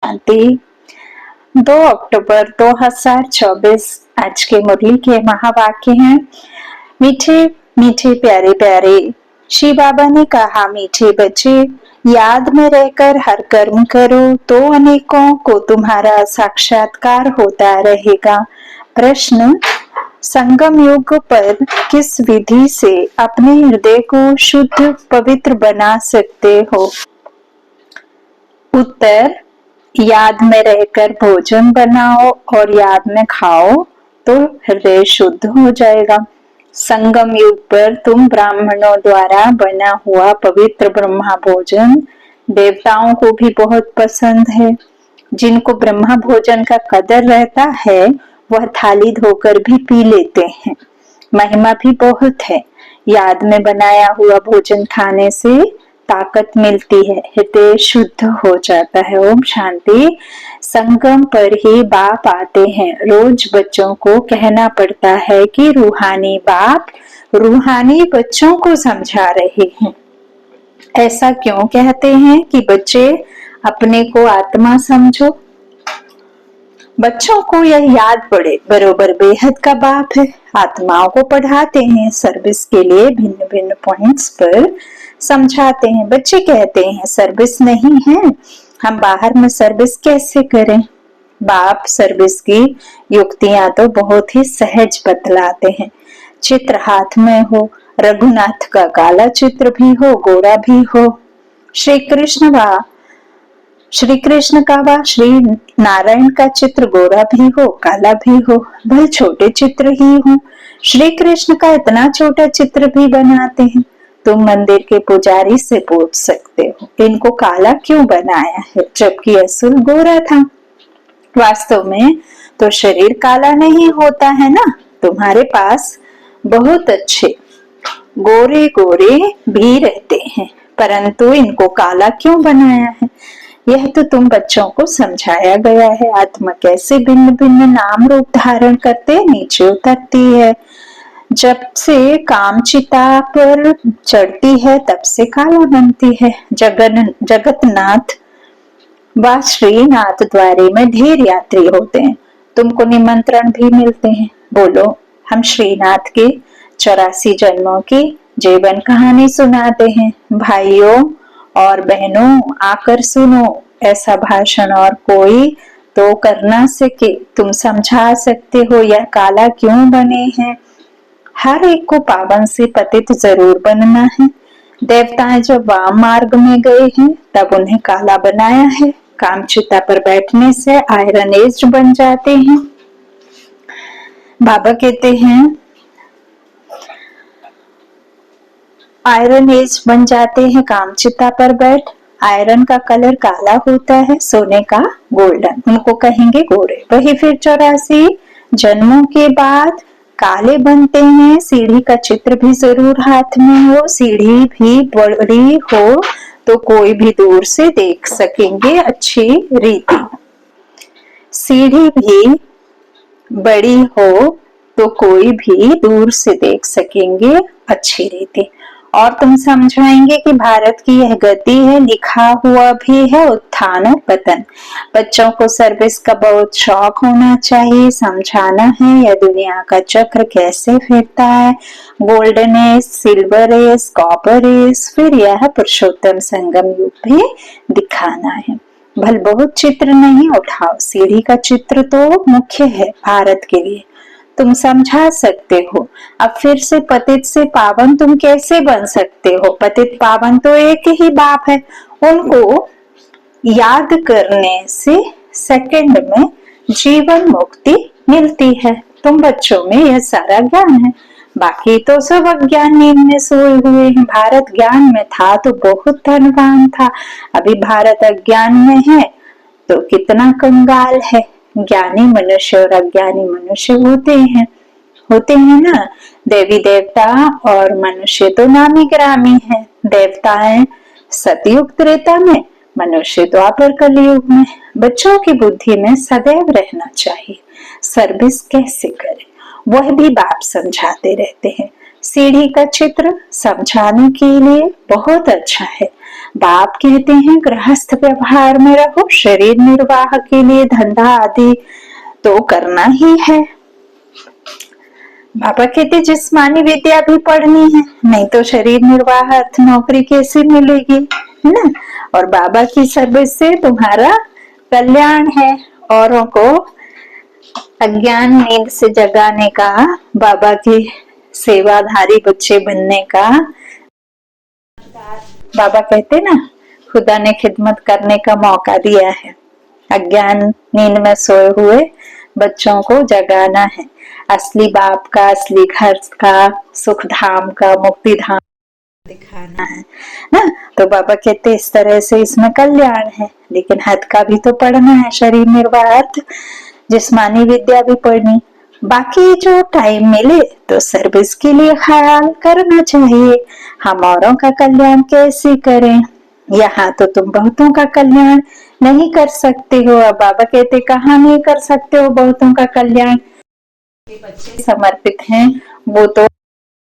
शांति। 2 अक्टूबर 2024 आज के मुरली के महावाक्य हैं। मीठे मीठे प्यारे प्यारे श्री बाबा ने कहा, मीठे बच्चे याद में रहकर हर कर्म करो तो अनेकों को तुम्हारा साक्षात्कार होता रहेगा। प्रश्न, संगम युग पर किस विधि से अपने हृदय को शुद्ध पवित्र बना सकते हो? उत्तर, याद में रहकर भोजन बनाओ और याद में खाओ तो हृदय शुद्ध हो जाएगा। संगम युग पर तुम ब्राह्मणों द्वारा बना हुआ पवित्र ब्रह्मा भोजन देवताओं को भी बहुत पसंद है। जिनको ब्रह्मा भोजन का कदर रहता है वह थाली धोकर भी पी लेते हैं। महिमा भी बहुत है। याद में बनाया हुआ भोजन खाने से ताकत मिलती है, हृदय शुद्ध हो जाता है। ओम शांति। संगम पर ही बाप आते हैं। रोज बच्चों को कहना पड़ता है कि रूहानी बाप रूहानी बच्चों को समझा रहे हैं। ऐसा क्यों कहते हैं कि बच्चे अपने को आत्मा समझो? बच्चों को यह याद पड़े बरोबर बेहद का बाप है। आत्माओं को पढ़ाते हैं, सर्विस के लिए भिन्न भिन्न पॉइंट्स पर समझाते हैं। बच्चे कहते हैं सर्विस नहीं है, हम बाहर में सर्विस कैसे करें? बाप सर्विस की युक्तियां तो बहुत ही सहज बतलाते हैं। चित्र हाथ में हो, रघुनाथ का काला चित्र भी हो, गोरा भी हो, श्री कृष्ण का व श्री नारायण का चित्र गोरा भी हो, काला भी हो, भले छोटे चित्र ही हो। श्री कृष्ण का इतना छोटा चित्र भी बनाते हैं। तुम मंदिर के पुजारी से पूछ सकते हो, इनको काला क्यों बनाया है जबकि असल गोरा था? वास्तव में तो शरीर काला नहीं होता है ना। तुम्हारे पास बहुत अच्छे गोरे गोरे भी रहते हैं, परंतु इनको काला क्यों बनाया है? यह तो तुम बच्चों को समझाया गया है। आत्मा कैसे भिन्न भिन्न नाम रूप धारण करते नीचे उतरती है। जब से कामचिता पर चढ़ती है तब से काला बनती है। जगतनाथ व श्रीनाथ द्वारे में ढेर यात्री होते हैं। तुमको निमंत्रण भी मिलते हैं। बोलो, हम श्रीनाथ के 84 जन्मों की जीवन कहानी सुनाते हैं। भाइयों और बहनों, आकर सुनो। ऐसा भाषण और कोई तो कर ना सके। तुम समझा सकते हो यह काला क्यों बने हैं। हर एक को पावन से पतित जरूर बनना है। देवताएं जब वाम मार्ग में गए हैं तब उन्हें काला बनाया है। कामचिता पर बैठने से आयरन एज बन जाते हैं। बाबा कहते हैं आयरन एज बन जाते हैं कामचिता पर बैठ। आयरन का कलर काला होता है, सोने का गोल्डन। उनको कहेंगे गोरे। वही फिर 84 जन्मों के बाद काले बनते हैं। सीढ़ी का चित्र भी जरूर हाथ में हो, सीढ़ी भी बड़ी हो तो कोई भी दूर से देख सकेंगे अच्छी रीति। सीढ़ी भी बड़ी हो तो कोई भी दूर से देख सकेंगे अच्छी रीति। और तुम समझाएंगे कि भारत की यह गति है, लिखा हुआ भी है उत्थान और पतन। बच्चों को सर्विस का बहुत शौक होना चाहिए। समझाना है यह दुनिया का चक्र कैसे फिरता है। Golden age, silver age, copper age, फिर यह पुरुषोत्तम संगम युग भी दिखाना है। भल बहुत चित्र नहीं उठाओ, सीढ़ी का चित्र तो मुख्य है भारत के लिए। तुम समझा सकते हो। अब फिर से पतित से पावन तुम कैसे बन सकते हो? पतित पावन तो एक ही बाप है। उनको याद करने से सेकंड में जीवन मुक्ति मिलती है। तुम बच्चों में यह सारा ज्ञान है, बाकी तो सब अज्ञान नींद में सोए हुए हैं। भारत ज्ञान में था तो बहुत धनवान था। अभी भारत अज्ञान में है तो कितना कंगाल है। ज्ञानी मनुष्य और अज्ञानी मनुष्य होते हैं ना। देवी देवता और मनुष्य तो नामी ग्रामी है। देवताएं सतयुग त्रेता में, मनुष्य द्वापर कलयुग में। बच्चों की बुद्धि में सदैव रहना चाहिए सर्विस कैसे करें, वह भी बाप समझाते रहते हैं। सीढ़ी का चित्र समझाने के लिए बहुत अच्छा है। बाप कहते हैं गृहस्थ व्यवहार में रहो, शरीर निर्वाह के लिए धंधा आदि तो करना ही है। बाबा कहते जिस्मानी विद्या भी पढ़नी है, नहीं तो शरीर निर्वाह अर्थ नौकरी कैसे मिलेगी, है ना। और बाबा की सर्विस से तुम्हारा कल्याण है। औरों को अज्ञान नींद से जगाने का, बाबा की सेवाधारी बच्चे बनने का, बाबा कहते ना खुदा ने खिदमत करने का मौका दिया है। अज्ञान नींद में सोए हुए बच्चों को जगाना है, असली बाप का, असली घर का, सुख धाम का, मुक्ति धाम दिखाना है ना। तो बाबा कहते इस तरह से इसमें कल्याण है। लेकिन हद का भी तो पढ़ना है, शरीर निर्वाह अर्थ जिस्मानी विद्या भी पढ़नी। बाकी जो टाइम मिले तो सर्विस के लिए ख्याल करना चाहिए। हम औरों का कल्याण कैसे करें, यहाँ तो तुम बहुतों का कल्याण नहीं कर सकते हो। अब बाबा कहते कहाँ नहीं कर सकते हो बहुतों का कल्याण, बच्चे समर्पित हैं वो तो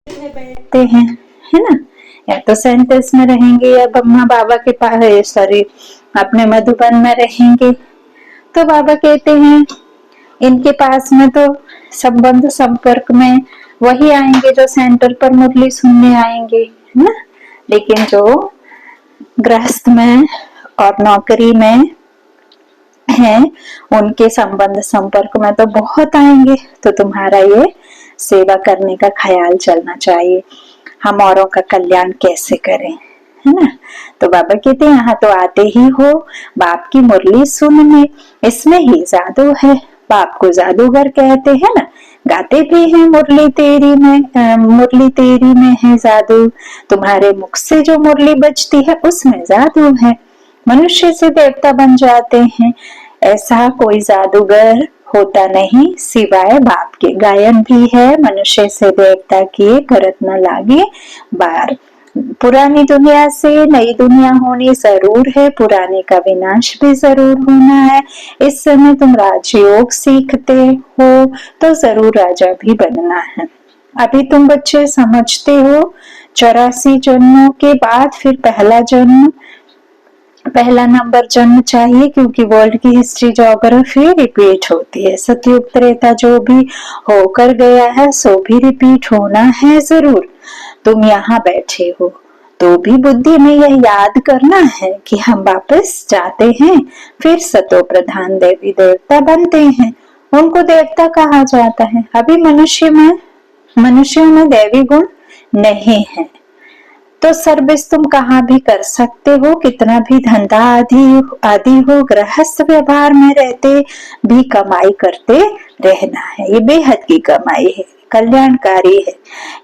बैठते हैं, है ना। या तो सेंटर्स में रहेंगे या ब्रह्मा बाबा के पास, सॉरी अपने मधुबन में रहेंगे। तो बाबा कहते हैं इनके पास में तो संबंध संपर्क में वही आएंगे जो सेंटर पर मुरली सुनने आएंगे, है ना। लेकिन जो गृहस्थ में और नौकरी में हैं उनके संबंध संपर्क में तो बहुत आएंगे। तो तुम्हारा ये सेवा करने का ख्याल चलना चाहिए, हम औरों का कल्याण कैसे करें, है ना। तो बाबा कहते हैं यहाँ तो आते ही हो बाप की मुरली सुनने, इसमें ही जादू है। बाप को जादूगर कहते हैं ना, गाते भी हैं मुरली तेरी में है जादू। तुम्हारे मुख से जो मुरली बजती है उसमें जादू है। मनुष्य से देवता बन जाते हैं, ऐसा कोई जादूगर होता नहीं सिवाय बाप के। गायन भी है मनुष्य से देवता किए करत न लागे बार। पुरानी दुनिया से नई दुनिया होनी जरूर है, पुराने का विनाश भी जरूर होना है। इस समय तुम राजयोग सीखते हो तो जरूर राजा भी बनना है। अभी तुम बच्चे समझते हो 84 जन्मों के बाद फिर पहला नंबर जन्म चाहिए, क्योंकि वर्ल्ड की हिस्ट्री ज्योग्राफी रिपीट होती है। सतयुग त्रेता जो भी होकर गया है सो भी रिपीट होना है जरूर। तुम यहाँ बैठे हो तो भी बुद्धि में यह याद करना है कि हम वापस जाते हैं, फिर सतो प्रधान देवी देवता बनते हैं, उनको देवता कहा जाता है। अभी मनुष्यों में दैवी गुण नहीं है। तो सर्विस तुम कहाँ भी कर सकते हो, कितना भी धंधा आदि हो, गृहस्थ व्यवहार में रहते भी कमाई करते रहना है। ये बेहद की कमाई है, कल्याणकारी है।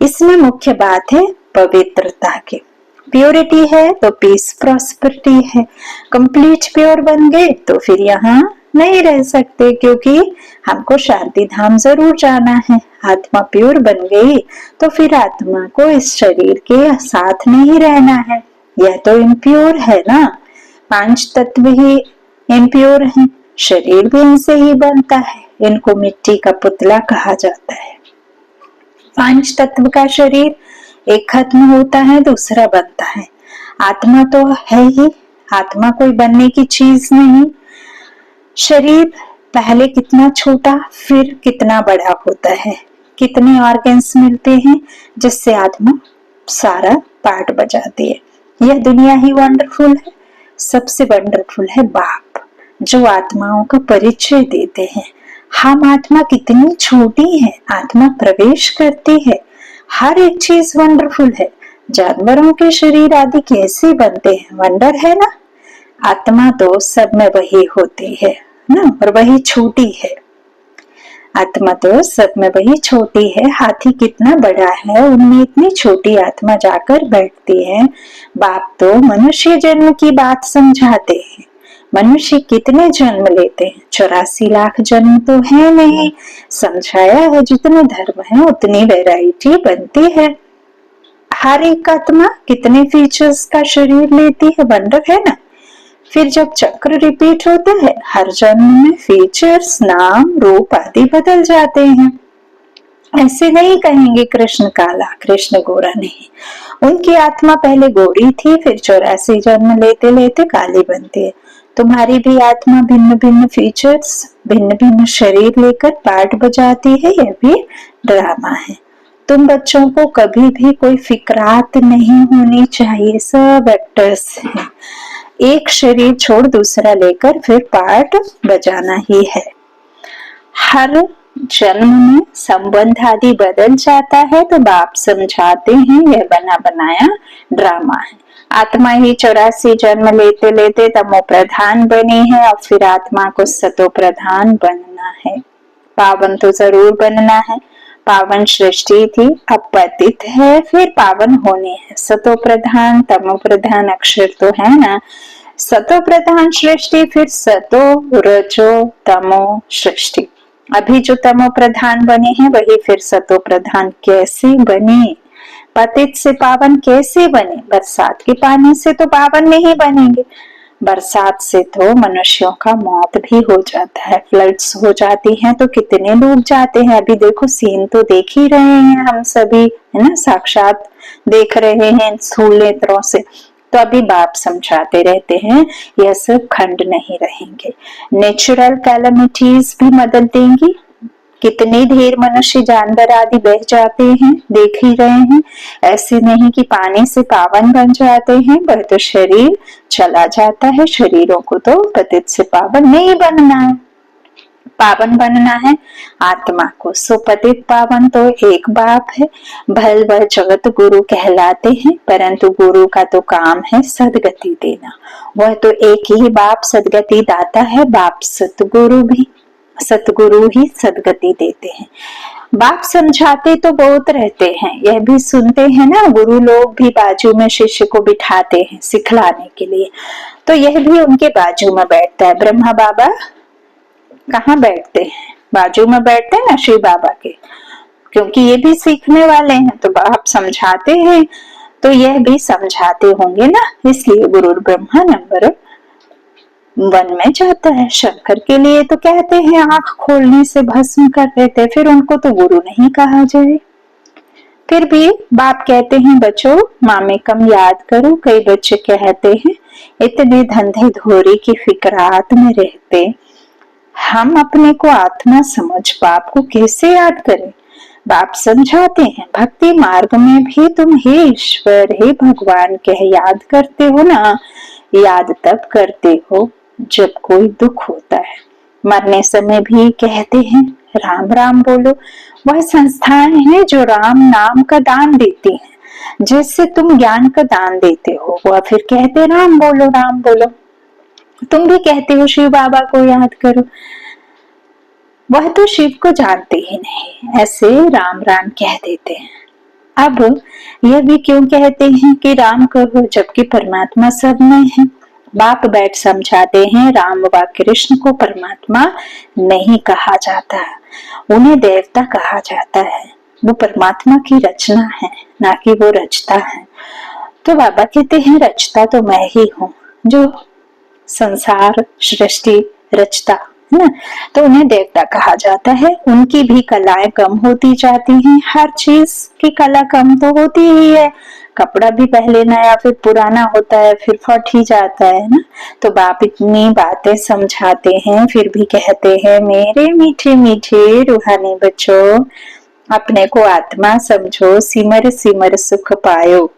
इसमें मुख्य बात है पवित्रता की। प्योरिटी है तो पीस प्रॉस्पेरिटी है। कंप्लीट प्योर बन गए तो फिर यहाँ नहीं रह सकते, क्योंकि हमको शांति धाम जरूर जाना है। आत्मा प्योर बन गई तो फिर आत्मा को इस शरीर के साथ नहीं रहना है, यह तो इम्प्योर है ना। 5 तत्व ही इम्प्योर हैं, शरीर भी इनसे ही बनता है। इनको मिट्टी का पुतला कहा जाता है। 5 तत्व का शरीर एक खत्म होता है दूसरा बनता है। आत्मा तो है ही, आत्मा कोई बनने की चीज नहीं। शरीर पहले कितना छोटा फिर कितना बड़ा होता है, कितने ऑर्गन्स मिलते हैं जिससे आत्मा सारा पार्ट बजाती है। यह दुनिया ही वंडरफुल है। सबसे वंडरफुल है बाप जो आत्माओं का परिचय देते हैं। हम आत्मा कितनी छोटी है, आत्मा प्रवेश करती है। हर एक चीज वंडरफुल है। जानवरों के शरीर आदि कैसे बनते हैं, वंडर है ना। आत्मा तो सब में वही होती है ना, और वही छोटी है। आत्मा तो सब में वही छोटी है। हाथी कितना बड़ा है, उनमें इतनी छोटी आत्मा जाकर बैठती है। बाप तो मनुष्य जन्म की बात समझाते हैं। मनुष्य कितने जन्म लेते हैं, 84 लाख जन्म तो है नहीं। समझाया है जितने धर्म है उतनी वैरायटी बनती है। हर एक आत्मा कितने फीचर्स का शरीर लेती है, वंडर है ना। फिर जब चक्र रिपीट होता है हर जन्म में फीचर्स, नाम, रूप आदि बदल जाते हैं। ऐसे नहीं कहेंगे कृष्ण काला कृष्ण गोरा, नहीं। उनकी आत्मा पहले गोरी थी, फिर 84 जन्म लेते लेते काली बनती है। तुम्हारी भी आत्मा भिन्न भिन्न फीचर्स, भिन्न भिन्न शरीर लेकर पार्ट बजाती है। यह भी ड्रामा है। तुम बच्चों को कभी भी कोई फिक्रात नहीं होनी चाहिए, सब एक्टर्स हैं। एक शरीर छोड़ दूसरा लेकर फिर पार्ट बजाना ही है। हर जन्म में संबंध आदि बदल जाता है, तो बाप समझाते हैं यह बना बनाया ड्रामा है। आत्मा ही 84 जन्म लेते लेते तमो प्रधान बनी है, और फिर आत्मा को सतो प्रधान बनना है। पावन तो जरूर बनना है। पावन सृष्टि थी, अब पतित है, फिर पावन होने है। सतो प्रधान तमो प्रधान अक्षर तो है ना। सतो प्रधान सृष्टि, फिर सतो रजो तमो सृष्टि। अभी जो तमो प्रधान बने हैं वही फिर सतो प्रधान कैसे बने, पतित से पावन कैसे बने। बरसात के पानी से तो पावन नहीं बनेंगे, बरसात से तो मनुष्यों का मौत भी हो जाता है, फ्लड्स हो जाती हैं तो कितने डूब जाते हैं। अभी देखो सीन तो देख ही रहे हैं हम सभी, है ना, साक्षात देख रहे हैं स्थूल नेत्रों से। तो अभी बाप समझाते रहते हैं यह सब खंड नहीं रहेंगे। नेचुरल कैलमिटीज भी बदल देंगी। कितने ढेर मनुष्य जानवर आदि बह जाते हैं, देख ही रहे हैं। ऐसे नहीं कि पानी से पावन बन जाते हैं, वह तो शरीर चला जाता है। शरीरों को तो पतित से पावन नहीं बनना है, पावन बनना है आत्मा को। सो पतित पावन तो एक बाप है। भल वह जगत गुरु कहलाते हैं, परंतु गुरु का तो काम है सदगति देना। वह तो एक ही बाप सदगति दाता है। बाप सतगुरु भी, सतगुरु ही सदगति देते हैं। बाप समझाते तो बहुत रहते हैं, यह भी सुनते हैं ना। गुरु लोग भी बाजू में शिष्य को बिठाते हैं सिखलाने के लिए, तो यह भी उनके बाजू में बैठता है। ब्रह्मा बाबा कहाँ बैठते हैं? बाजू में बैठते हैं ना शिव बाबा के, क्योंकि ये भी सीखने वाले हैं। तो बाप समझाते हैं तो यह भी समझाते होंगे ना, इसलिए गुरु ब्रह्मा नंबर 1 में जाता है। शंकर के लिए तो कहते हैं आंख खोलने से भस्म कर देते, फिर उनको तो गुरु नहीं कहा जाए। फिर भी बाप कहते हैं बच्चों मामे कम याद करो। कई बच्चे कहते हैं इतने धंधे धोरी की फिक्रात में रहते, हम अपने को आत्मा समझ बाप को कैसे याद करें। बाप समझाते हैं भक्ति मार्ग में भी तुम हे ईश्वर हे भगवान कह याद करते हो ना। याद तब करते हो जब कोई दुख होता है। मरने समय भी कहते हैं राम राम बोलो। वह संस्थाएं हैं जो राम नाम का दान देती हैं। जैसे तुम ज्ञान का दान देते हो, वह फिर कहते राम बोलो राम बोलो। तुम भी कहते हो शिव बाबा को याद करो, वह तो शिव को जानते ही नहीं, ऐसे राम राम कह देते हैं। अब यह भी क्यों कहते हैं कि राम कहो, जबकि परमात्मा सब में है। बाप बैठ समझाते हैं राम व कृष्ण को परमात्मा नहीं कहा जाता, उन्हें देवता कहा जाता है। वो परमात्मा की रचना है, ना कि वो रचता है। तो बाबा कहते हैं रचता तो मैं ही हूँ, जो संसार सृष्टि रचता है ना। तो उन्हें देवता कहा जाता है। उनकी भी कलाएं कम होती जाती हैं। हर चीज की कला कम तो होती ही है। कपड़ा भी पहले नया फिर पुराना होता है, फिर फट ही जाता है ना। तो बाप इतनी बातें समझाते हैं, फिर भी कहते हैं मेरे मीठे मीठे रूहानी बच्चों, अपने को आत्मा समझो, सिमर सिमर सुख पायो।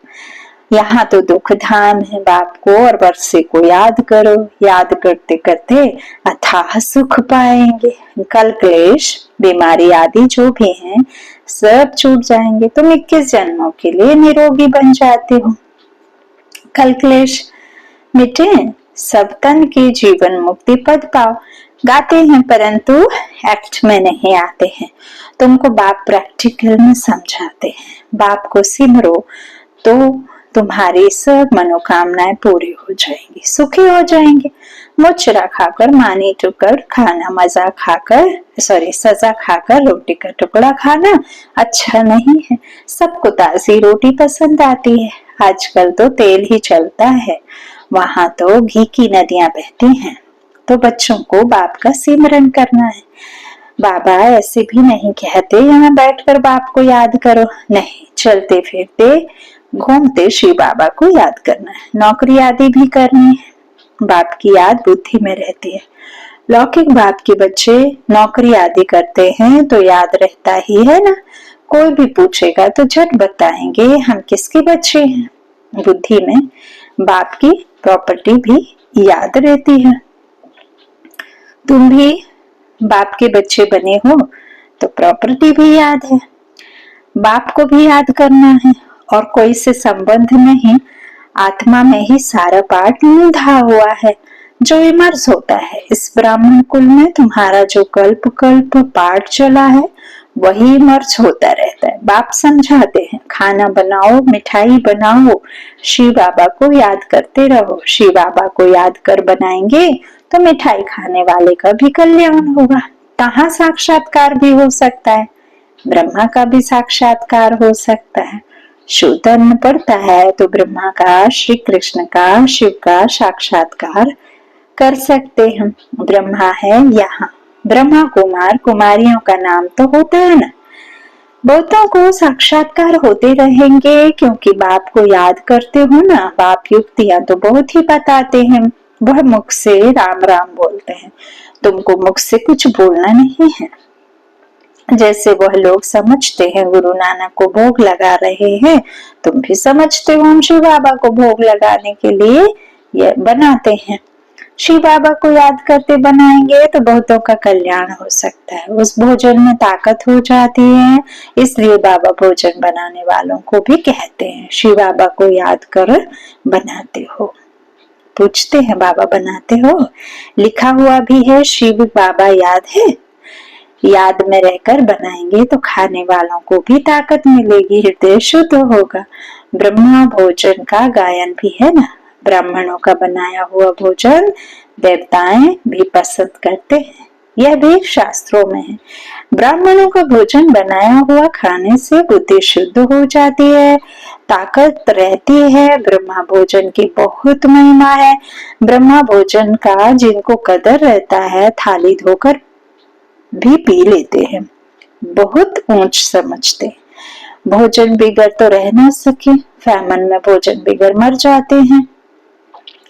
यहाँ तो दुख धाम है बाप को और वर्षे को याद करो। याद करते करते अथाह सुख पाएंगे। कल क्लेश बीमारी आदि जो भी हैं सब छूट जाएंगे। तुम 21 जन्मों के लिए निरोगी बन जाते हो। कल क्लेश मिटे, सब तन के जीवन मुक्ति पद पाओ। गाते हैं परंतु एक्ट में नहीं आते हैं। तुमको बाप प्रैक्टिकल में समझाते हैं। बाप को सिमरो तो तुम्हारी सब मनोकामनाएं पूरी हो जाएंगी, सुखी हो जाएंगे। मुचरा खाकर मानी टुकर खाना, मजा खाकर सजा खाकर रोटी का टुकड़ा खाना अच्छा नहीं है। सबको ताजी रोटी पसंद आती है। आजकल तो तेल ही चलता है, वहां तो घी की नदियां बहती हैं। तो बच्चों को बाप का सिमरन करना है। बाबा ऐसे भी नहीं कहते यहाँ बैठकर बाप को याद करो, नहीं, चलते फिरते घूमते शिव बाबा को याद करना है। नौकरी आदि भी करनी है, बाप की याद बुद्धि में रहती है। लौकिक बाप के बच्चे नौकरी आदि करते हैं तो याद रहता ही है ना, कोई भी पूछेगा तो झट बताएंगे हम किसके बच्चे हैं। बुद्धि में बाप की प्रॉपर्टी भी याद रहती है। तुम भी बाप के बच्चे बने हो तो प्रॉपर्टी भी याद है, बाप को भी याद करना है। और कोई से संबंध नहीं, आत्मा में ही सारा पाठ निधा हुआ है जो इमर्ज होता है। इस ब्राह्मण कुल में तुम्हारा जो कल्प कल्प पाठ चला है वही इमर्ज होता रहता है। बाप समझाते हैं, खाना बनाओ, मिठाई बनाओ, शिव बाबा को याद करते रहो। शिव बाबा को याद कर बनाएंगे तो मिठाई खाने वाले का भी कल्याण होगा। कहाँ साक्षात्कार भी हो सकता है, ब्रह्मा का भी साक्षात्कार हो सकता है। शुद्ध अन्न पड़ता है तो ब्रह्मा का, श्री कृष्ण का, शिव का साक्षात्कार कर सकते हैं। ब्रह्मा है यहाँ, ब्रह्मा कुमार, कुमारियों का नाम तो होता है ना। बहुतों को साक्षात्कार होते रहेंगे क्योंकि बाप को याद करते हो ना। बाप युक्तियां तो बहुत ही बताते हैं, वह मुख से राम राम बोलते हैं, तुमको मुख से कुछ बोलना नहीं है। जैसे वह लोग समझते हैं गुरु नानक को भोग लगा रहे हैं, तुम भी समझते हो हम शिव बाबा को भोग लगाने के लिए ये बनाते हैं। शिव बाबा को याद करते बनाएंगे तो बहुतों का कल्याण हो सकता है। उस भोजन में ताकत हो जाती है, इसलिए बाबा भोजन बनाने वालों को भी कहते हैं शिव बाबा को याद कर बनाते हो। पूछते हैं बाबा बनाते हो, लिखा हुआ भी है शिव बाबा याद है। याद में रहकर बनाएंगे तो खाने वालों को भी ताकत मिलेगी, हृदय शुद्ध होगा। ब्रह्मा भोजन का गायन भी है ना, ब्राह्मणों का बनाया हुआ भोजन देवताएं भी पसंद करते हैं, यह भी शास्त्रों में है। ब्राह्मणों का भोजन बनाया हुआ खाने से बुद्धि शुद्ध हो जाती है, ताकत रहती है। ब्रह्मा भोजन की बहुत महिमा है। ब्रह्मा भोजन का जिनको कदर रहता है थाली धोकर भी पी लेते हैं, बहुत ऊंच समझते। भोजन बिगड़ तो रह ना सके, फैमन में भोजन बिगड़ मर जाते हैं।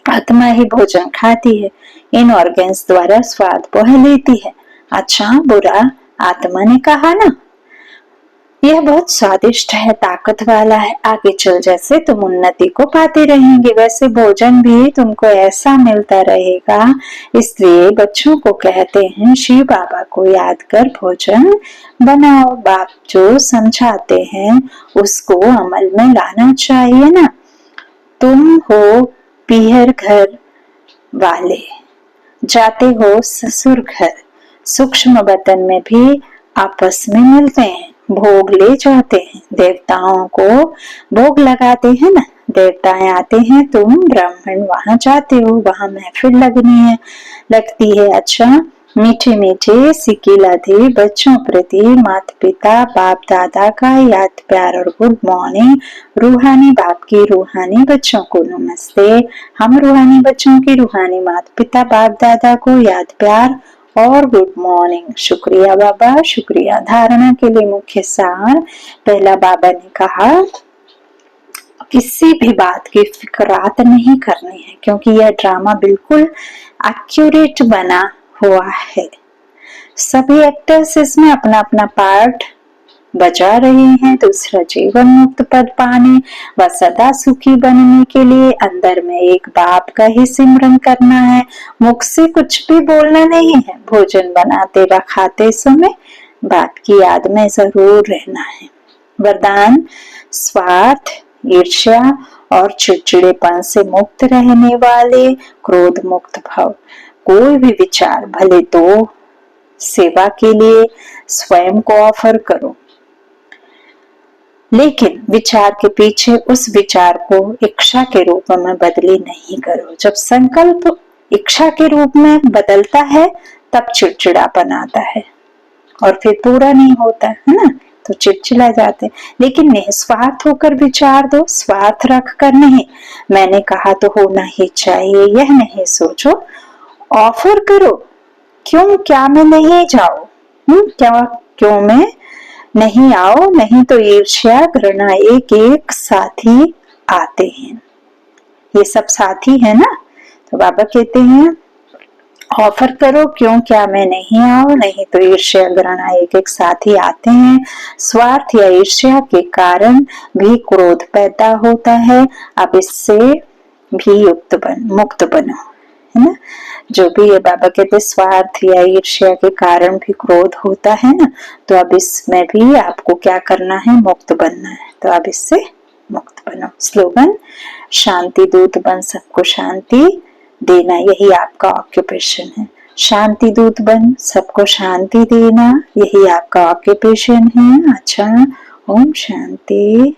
आत्मा ही भोजन खाती है, इन ऑर्गन्स द्वारा स्वाद पह लेती है। अच्छा बुरा आत्मा ने कहा ना, यह बहुत स्वादिष्ट है, ताकत वाला है, आगे चल जैसे तुम उन्नति को पाते रहेंगे वैसे भोजन भी तुमको ऐसा मिलता रहेगा। इसलिए बच्चों को कहते हैं शिव बाबा को याद कर भोजन बनाओ। बाप जो समझाते हैं उसको अमल में लाना चाहिए ना। तुम हो पीहर घर वाले, जाते हो ससुर घर, सूक्ष्म वतन में भी आपस में मिलते हैं, भोग ले जाते हैं, देवताओं को भोग लगाते हैं ना। देवताएं आते हैं, तुम ब्राह्मण वहां जाते हो, वहां महफिल लगती है। अच्छा मीठे मीठे सिक्के लादे बच्चों प्रति माता पिता बाप दादा का याद प्यार और गुड मॉर्निंग। रूहानी बाप की रूहानी बच्चों को नमस्ते। हम रूहानी बच्चों की रूहानी माता पिता बाप दादा को याद प्यार और गुड मॉर्निंग। शुक्रिया बाबा, शुक्रिया। धारणा के लिए मुख्य सार, पहला बाबा ने कहा किसी भी बात की फिक्रात नहीं करनी है क्योंकि यह ड्रामा बिल्कुल एक्यूरेट बना हुआ है। सभी एक्टर्स इसमें अपना अपना पार्ट बजा रहे हैं। दूसरा जीवन मुक्त पद पाने व सदा सुखी बनने के लिए अंदर में एक बाप का ही सिमरन करना है, मुख से कुछ भी बोलना नहीं है। भोजन बनाते व खाते समय बाप की याद में जरूर रहना है। वरदान, स्वार्थ, ईर्ष्या और चिड़चिड़ेपन से मुक्त रहने वाले, क्रोध मुक्त भव। कोई भी विचार भले तो सेवा के लिए स्वयं को ऑफर करो, लेकिन विचार के पीछे उस विचार को इच्छा के रूप में बदली नहीं करो। जब संकल्प इच्छा के रूप में बदलता है तब चिड़चिड़ापन आता है और फिर पूरा नहीं होता है ना, तो चिड़चिड़ा जाते। लेकिन निस्वार्थ होकर विचार दो, स्वार्थ रख कर नहीं, मैंने कहा तो होना ही चाहिए यह नहीं सोचो। ऑफर करो, क्यों क्या मैं नहीं जाऊं, क्या क्यों में नहीं आओ, नहीं तो ईर्ष्या घृणा एक एक साथी आते हैं। ये सब साथी है ना, तो बाबा कहते हैं ऑफर करो, क्यों क्या मैं नहीं आऊं, नहीं तो ईर्ष्या घृणा एक एक साथी आते हैं। स्वार्थ या ईर्ष्या के कारण भी क्रोध पैदा होता है, अब इससे भी मुक्त बनो, है ना। जो भी ये बाबा कहते स्वार्थ या ईर्ष्या के कारण भी क्रोध होता है ना, तो अब इसमें भी आपको क्या करना है, मुक्त बनना है। तो अब इससे मुक्त बनो। स्लोगन शांति दूत बन सबको शांति देना, यही आपका ऑक्यूपेशन है। शांति दूत बन सबको शांति देना, यही आपका ऑक्यूपेशन है। अच्छा, ओम शांति।